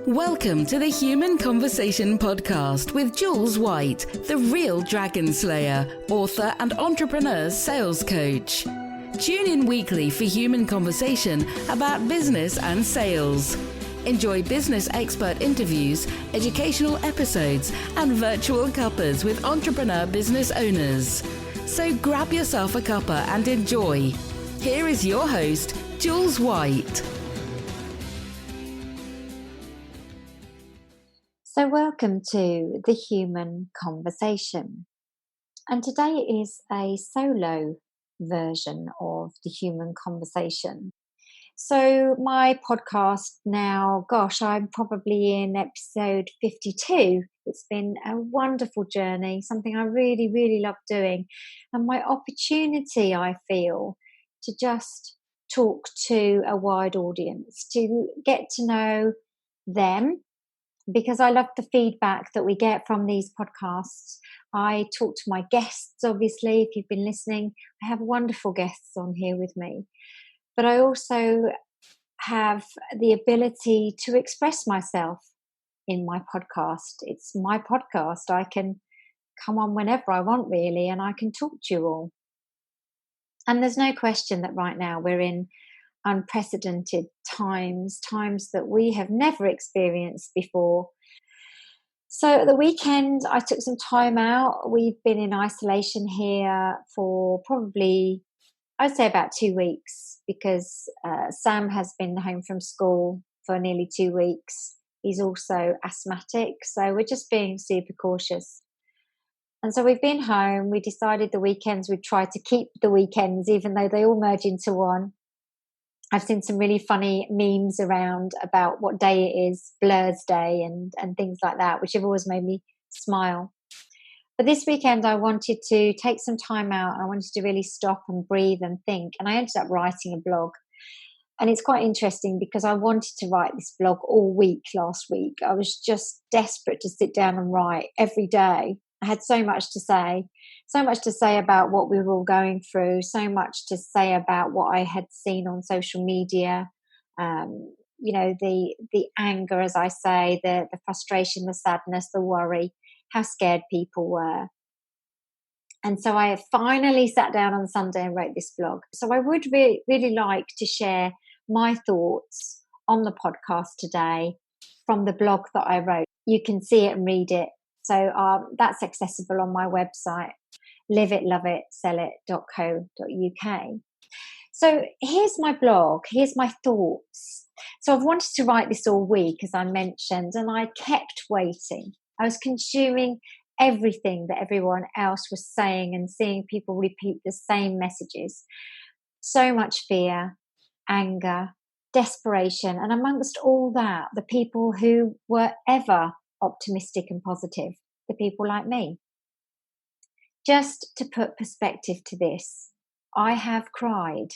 Welcome to the Human Conversation podcast with Jules White, the real dragon slayer, author and entrepreneur sales coach. Tune in weekly for human conversation about business and sales. Enjoy business expert interviews, educational episodes, and virtual cuppas with entrepreneur business owners. So grab yourself a cuppa and enjoy. Here is your host, Jules White. So welcome to the Human Conversation. And today is a solo version of the Human Conversation. So my podcast now, I'm probably in episode 52. It's been a wonderful journey, something I really, really love doing. And my opportunity, I feel, to just talk to a wide audience, to get to know them, because I love the feedback that we get from these podcasts. I talk to my guests, obviously, if you've been listening. I have wonderful guests on here with me. But I also have the ability to express myself in my podcast. It's my podcast. I can come on whenever I want, really, and I can talk to you all. And there's no question that right now we're in unprecedented times that we have never experienced before. So at the weekend, I took some time out. We've been in isolation here for probably, I'd say about 2 weeks, because Sam has been home from school for nearly 2 weeks. He's also asthmatic, so we're just being super cautious. And so we've been home. We decided the weekends we'd try to keep the weekends, even though they all merge into one. I've seen some really funny memes around about what day it is, Blur's Day and things like that, which have always made me smile. But this weekend I wanted to take some time out. I wanted to really stop and breathe and think. And I ended up writing a blog. And it's quite interesting because I wanted to write this blog all week last week. I was just desperate to sit down and write every day. I had so much to say about what we were all going through, so much to say about what I had seen on social media, the anger, as I say, the frustration, the sadness, the worry, how scared people were. And so I finally sat down on Sunday and wrote this blog. So I would really like to share my thoughts on the podcast today from the blog that I wrote. You can see it and read it. So that's accessible on my website, liveitloveitsellit.co.uk. So here's my blog, here's my thoughts. So I've wanted to write this all week, as I mentioned, and I kept waiting. I was consuming everything that everyone else was saying and seeing people repeat the same messages. So much fear, anger, desperation, and amongst all that, the people who were ever optimistic and positive, the people like me. Just to put perspective to this, I have cried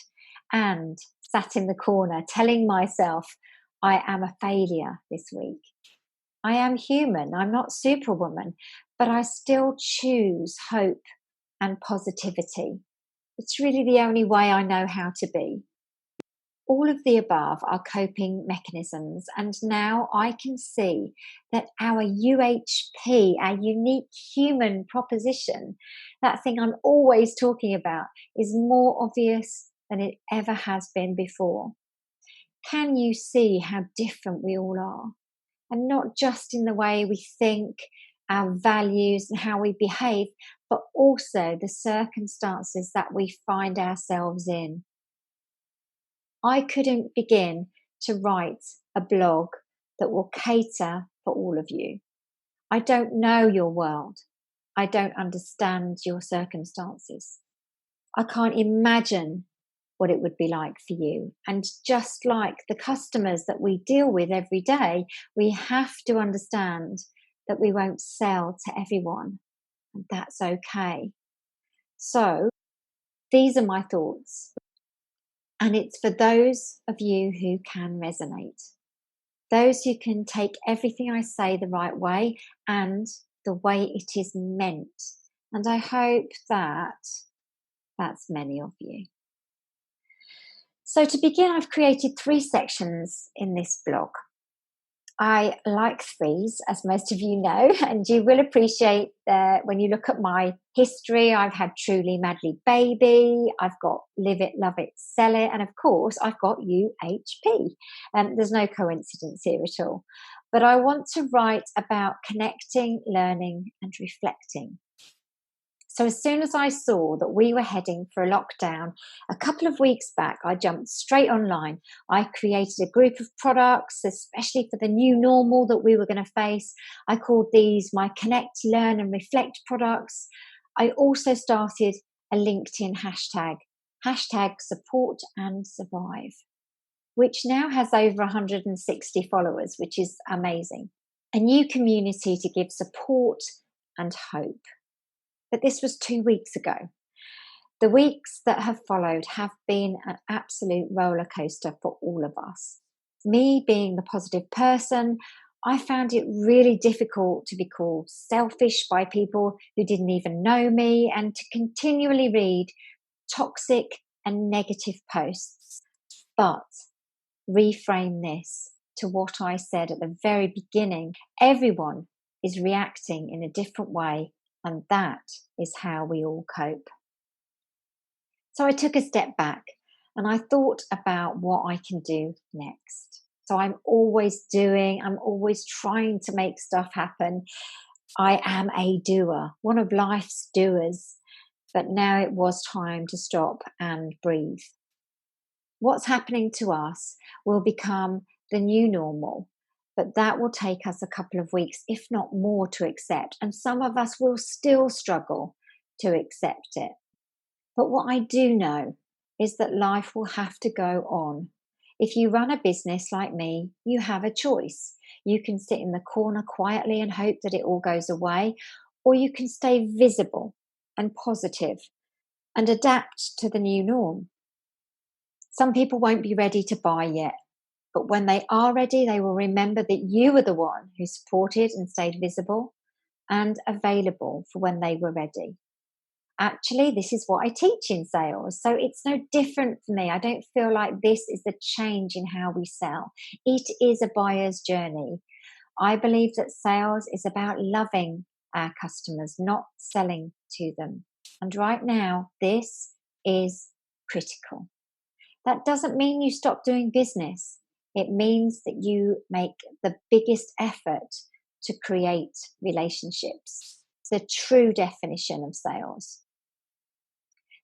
and sat in the corner telling myself I am a failure this week. I am human, I'm not Superwoman, but I still choose hope and positivity. It's really the only way I know how to be. All of the above are coping mechanisms, and now I can see that our UHP, our unique human proposition, that thing I'm always talking about, is more obvious than it ever has been before. Can you see how different we all are? And not just in the way we think, our values and how we behave, but also the circumstances that we find ourselves in. I couldn't begin to write a blog that will cater for all of you. I don't know your world. I don't understand your circumstances. I can't imagine what it would be like for you. And just like the customers that we deal with every day, we have to understand that we won't sell to everyone, and that's okay. So these are my thoughts. And it's for those of you who can resonate, those who can take everything I say the right way and the way it is meant. And I hope that that's many of you. So to begin, I've created 3 sections in this blog. I like threes, as most of you know, and you will appreciate that when you look at my history. I've had Truly Madly Baby, I've got Live It, Love It, Sell It, and of course, I've got UHP. There's no coincidence here at all. But I want to write about connecting, learning, and reflecting. So as soon as I saw that we were heading for a lockdown a couple of weeks back, I jumped straight online. I created a group of products, especially for the new normal that we were going to face. I called these my Connect, Learn and Reflect products. I also started a LinkedIn hashtag support and survive, which now has over 160 followers, which is amazing. A new community to give support and hope. But this was 2 weeks ago. The weeks that have followed have been an absolute roller coaster for all of us. Me being the positive person, I found it really difficult to be called selfish by people who didn't even know me and to continually read toxic and negative posts. But reframe this to what I said at the very beginning. Everyone is reacting in a different way, and that is how we all cope. So I took a step back and I thought about what I can do next. So I'm always trying to make stuff happen. I am a doer, one of life's doers, but now it was time to stop and breathe. What's happening to us will become the new normal, but that will take us a couple of weeks, if not more, to accept. And some of us will still struggle to accept it. But what I do know is that life will have to go on. If you run a business like me, you have a choice. You can sit in the corner quietly and hope that it all goes away, or you can stay visible and positive and adapt to the new norm. Some people won't be ready to buy yet, but when they are ready, they will remember that you were the one who supported and stayed visible and available for when they were ready. Actually, this is what I teach in sales, so it's no different for me. I don't feel like this is the change in how we sell. It is a buyer's journey. I believe that sales is about loving our customers, not selling to them. And right now, this is critical. That doesn't mean you stop doing business. It means that you make the biggest effort to create relationships. The true definition of sales.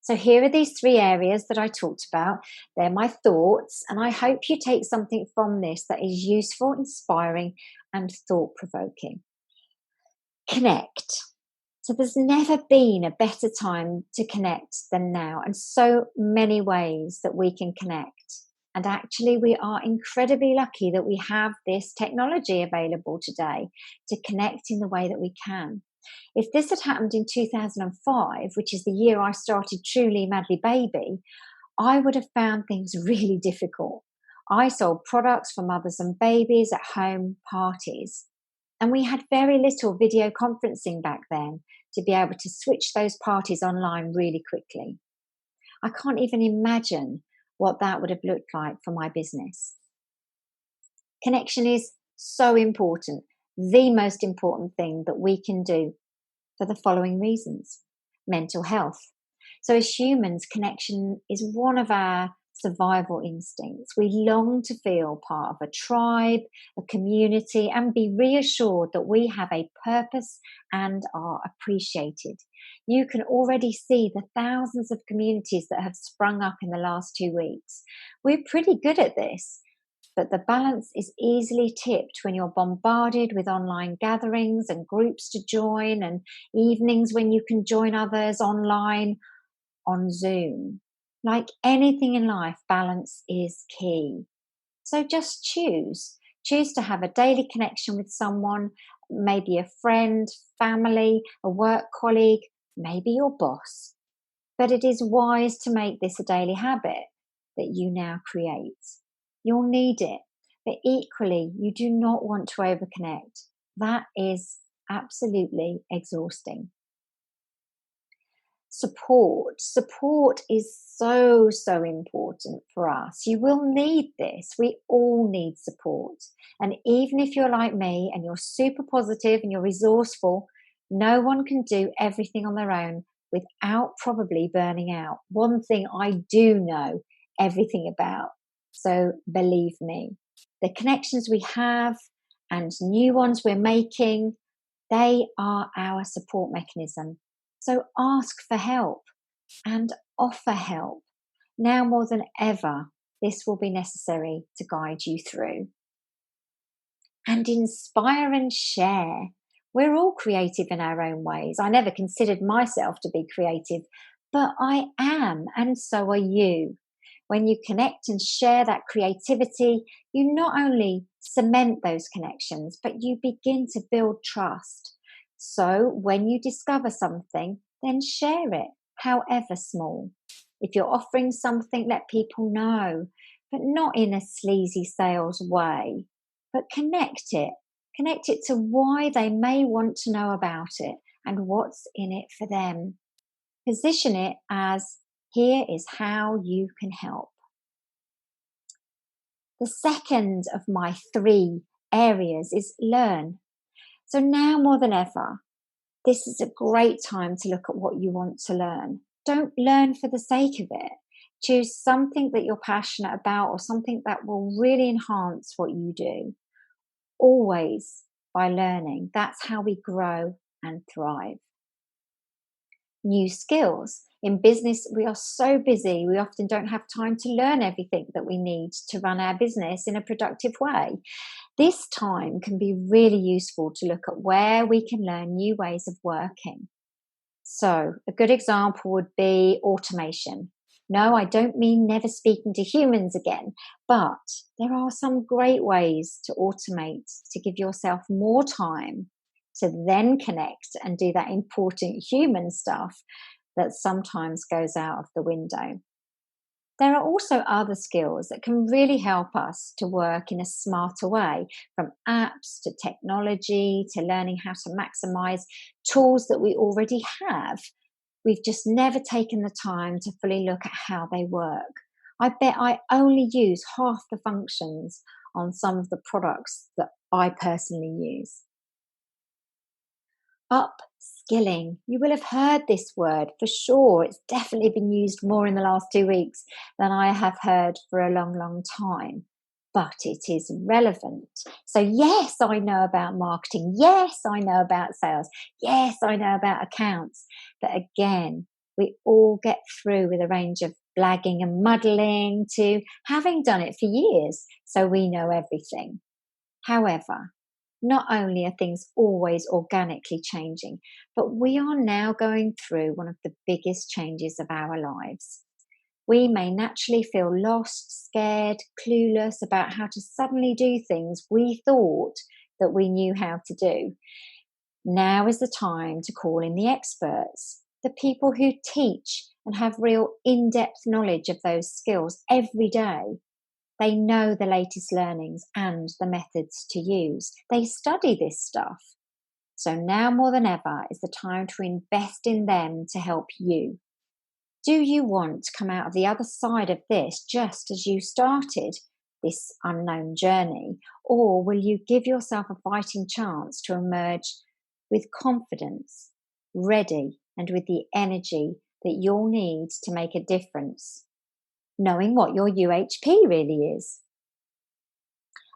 So here are these 3 areas that I talked about. They're my thoughts, and I hope you take something from this that is useful, inspiring, and thought-provoking. Connect. So there's never been a better time to connect than now, and so many ways that we can connect. And actually, we are incredibly lucky that we have this technology available today to connect in the way that we can. If this had happened in 2005, which is the year I started Truly Madly Baby, I would have found things really difficult. I sold products for mothers and babies at home parties. And we had very little video conferencing back then to be able to switch those parties online really quickly. I can't even imagine what that would have looked like for my business. Connection is so important, the most important thing that we can do for the following reasons. Mental health. So as humans, connection is one of our survival instincts. We long to feel part of a tribe, a community, and be reassured that we have a purpose and are appreciated. You can already see the thousands of communities that have sprung up in the last 2 weeks. We're pretty good at this, but the balance is easily tipped when you're bombarded with online gatherings and groups to join and evenings when you can join others online on Zoom. Like anything in life, balance is key. So just choose. Choose to have a daily connection with someone, maybe a friend, family, a work colleague, maybe your boss. But it is wise to make this a daily habit that you now create. You'll need it, but equally, you do not want to overconnect. That is absolutely exhausting. Support is so, so important for us. You will need this. We all need support. And even if you're like me and you're super positive and you're resourceful, no one can do everything on their own without probably burning out. One thing I do know everything about. So believe me, the connections we have and new ones we're making, they are our support mechanism. So ask for help and offer help. Now more than ever, this will be necessary to guide you through. And inspire and share. We're all creative in our own ways. I never considered myself to be creative, but I am, and so are you. When you connect and share that creativity, you not only cement those connections, but you begin to build trust. So when you discover something, then share it, however small. If you're offering something, let people know, but not in a sleazy sales way, but connect it. Connect it to why they may want to know about it and what's in it for them. Position it as, here is how you can help. The second of my 3 areas is learn. So now more than ever, this is a great time to look at what you want to learn. Don't learn for the sake of it. Choose something that you're passionate about or something that will really enhance what you do. Always by learning. That's how we grow and thrive. New skills. In business, we are so busy, we often don't have time to learn everything that we need to run our business in a productive way. This time can be really useful to look at where we can learn new ways of working. So, a good example would be automation. No, I don't mean never speaking to humans again, but there are some great ways to automate to give yourself more time to then connect and do that important human stuff that sometimes goes out of the window. There are also other skills that can really help us to work in a smarter way, from apps to technology to learning how to maximize tools that we already have. We've just never taken the time to fully look at how they work. I bet I only use half the functions on some of the products that I personally use. Upskilling. You will have heard this word for sure. It's definitely been used more in the last 2 weeks than I have heard for a long, long time. But it is relevant. So yes, I know about marketing. Yes, I know about sales. Yes, I know about accounts. But again, we all get through with a range of blagging and muddling to having done it for years, so we know everything. However, not only are things always organically changing, but we are now going through one of the biggest changes of our lives. We may naturally feel lost, scared, clueless about how to suddenly do things we thought that we knew how to do. Now is the time to call in the experts, the people who teach and have real in-depth knowledge of those skills every day. They know the latest learnings and the methods to use. They study this stuff. So now more than ever is the time to invest in them to help you. Do you want to come out of the other side of this just as you started this unknown journey? Or will you give yourself a fighting chance to emerge with confidence, ready, and with the energy that you'll need to make a difference, knowing what your UHP really is?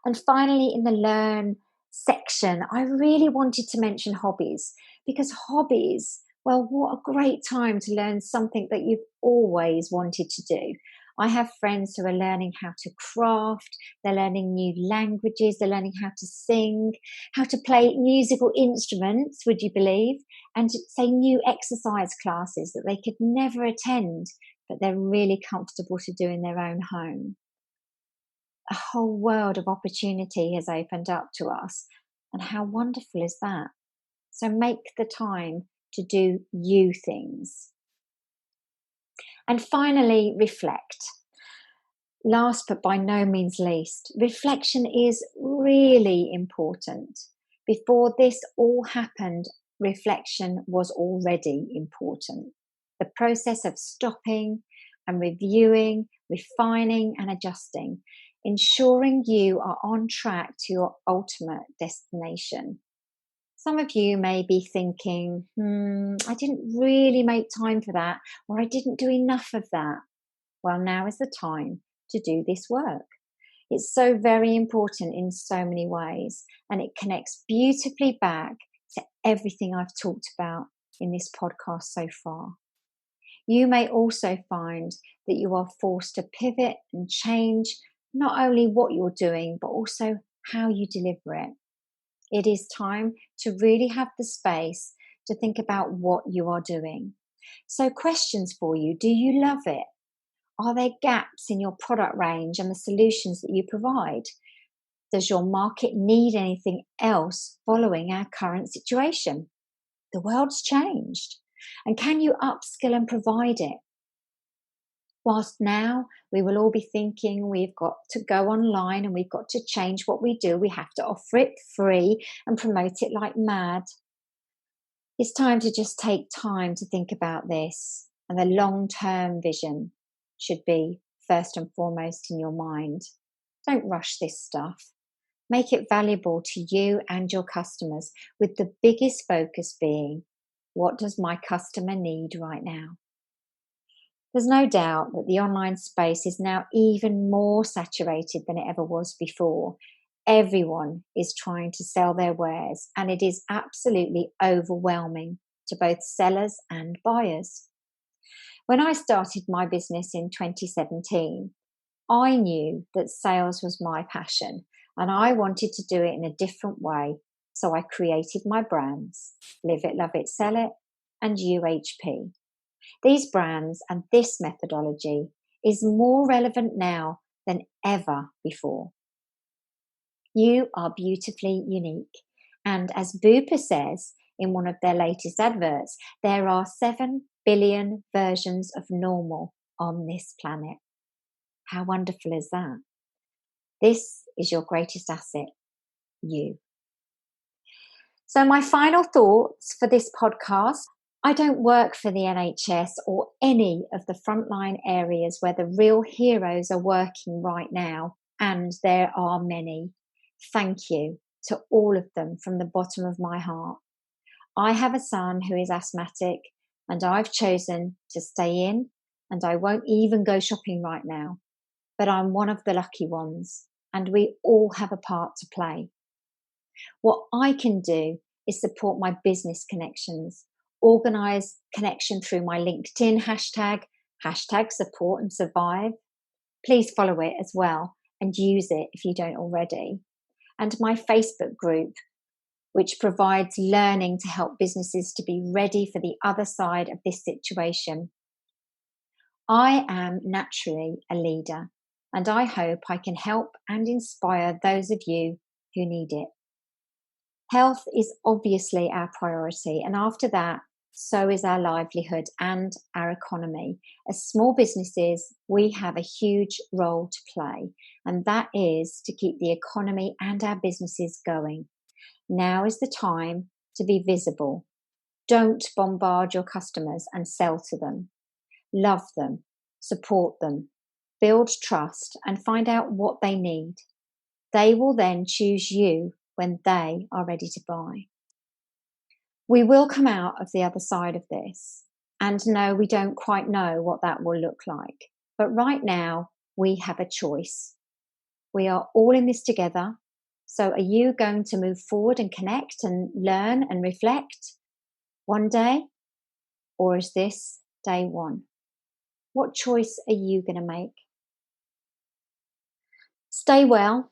And finally, in the learn section, I really wanted to mention hobbies, because hobbies, well, what a great time to learn something that you've always wanted to do. I have friends who are learning how to craft, they're learning new languages, they're learning how to sing, how to play musical instruments, would you believe? And say new exercise classes that they could never attend, but they're really comfortable to do in their own home. A whole world of opportunity has opened up to us. And how wonderful is that? So make the time to do you things. And finally, reflect. Last but by no means least, reflection is really important. Before this all happened, reflection was already important. the process of stopping and reviewing, refining and adjusting, ensuring you are on track to your ultimate destination. Some of you may be thinking, I didn't really make time for that, or I didn't do enough of that. Well, now is the time to do this work. It's so very important in so many ways, and it connects beautifully back to everything I've talked about in this podcast so far. You may also find that you are forced to pivot and change not only what you're doing, but also how you deliver it. It is time to really have the space to think about what you are doing. So, questions for you. Do you love it? Are there gaps in your product range and the solutions that you provide? Does your market need anything else following our current situation? The world's changed. And can you upskill and provide it? Whilst now we will all be thinking we've got to go online and we've got to change what we do, we have to offer it free and promote it like mad. It's time to just take time to think about this, and the long-term vision should be first and foremost in your mind. Don't rush this stuff. Make it valuable to you and your customers, with the biggest focus being, what does my customer need right now? There's no doubt that the online space is now even more saturated than it ever was before. Everyone is trying to sell their wares, and it is absolutely overwhelming to both sellers and buyers. When I started my business in 2017, I knew that sales was my passion, and I wanted to do it in a different way. So I created my brands, Live It, Love It, Sell It, and UHP. These brands and this methodology is more relevant now than ever before. You are beautifully unique. And as Bupa says in one of their latest adverts, there are 7 billion versions of normal on this planet. How wonderful is that? This is your greatest asset, you. So my final thoughts for this podcast. I don't work for the NHS or any of the frontline areas where the real heroes are working right now, and there are many. Thank you to all of them from the bottom of my heart. I have a son who is asthmatic, and I've chosen to stay in, and I won't even go shopping right now. But I'm one of the lucky ones, and we all have a part to play. What I can do is support my business connections, organise connection through my LinkedIn hashtag support and survive. Please follow it as well and use it if you don't already. And my Facebook group, which provides learning to help businesses to be ready for the other side of this situation. I am naturally a leader, and I hope I can help and inspire those of you who need it. Health is obviously our priority, and after that, so is our livelihood and our economy. As small businesses, we have a huge role to play, and that is to keep the economy and our businesses going. Now is the time to be visible. Don't bombard your customers and sell to them. Love them, support them, build trust, and find out what they need. They will then choose you when they are ready to buy. We will come out of the other side of this, and no, we don't quite know what that will look like. But right now, we have a choice. We are all in this together. So are you going to move forward and connect and learn and reflect one day? Or is this day one? What choice are you going to make? Stay well.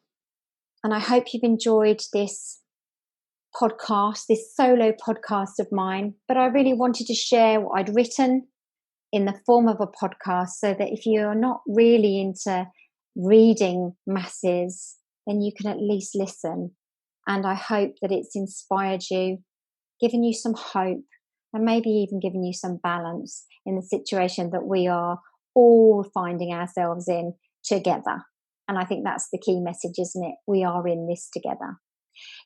And I hope you've enjoyed this podcast, this solo podcast of mine. But I really wanted to share what I'd written in the form of a podcast, so that if you're not really into reading masses, then you can at least listen. And I hope that it's inspired you, given you some hope, and maybe even given you some balance in the situation that we are all finding ourselves in together. And I think that's the key message, isn't it? We are in this together.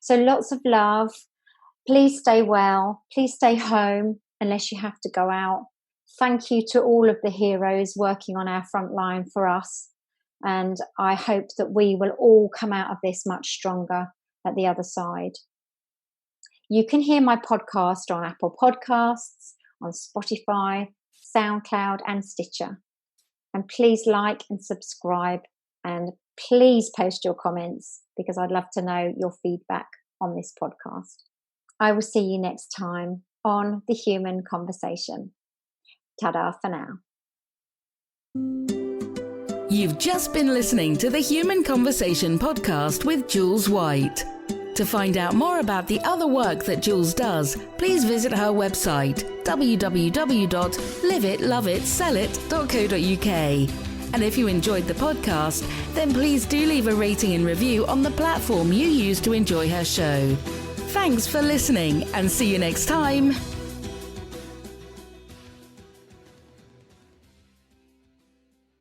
So lots of love. Please stay well. Please stay home unless you have to go out. Thank you to all of the heroes working on our front line for us. And I hope that we will all come out of this much stronger at the other side. You can hear my podcast on Apple Podcasts, on Spotify, SoundCloud, and Stitcher. And please like and subscribe, and please post your comments, because I'd love to know your feedback on this podcast. I will see you next time on The Human Conversation. Ta-da for now. You've just been listening to the Human Conversation podcast with Jules White. To find out more about the other work that Jules does, please visit her website, www.liveitloveitsellit.co.uk. And if you enjoyed the podcast, then please do leave a rating and review on the platform you use to enjoy her show. Thanks for listening, and see you next time.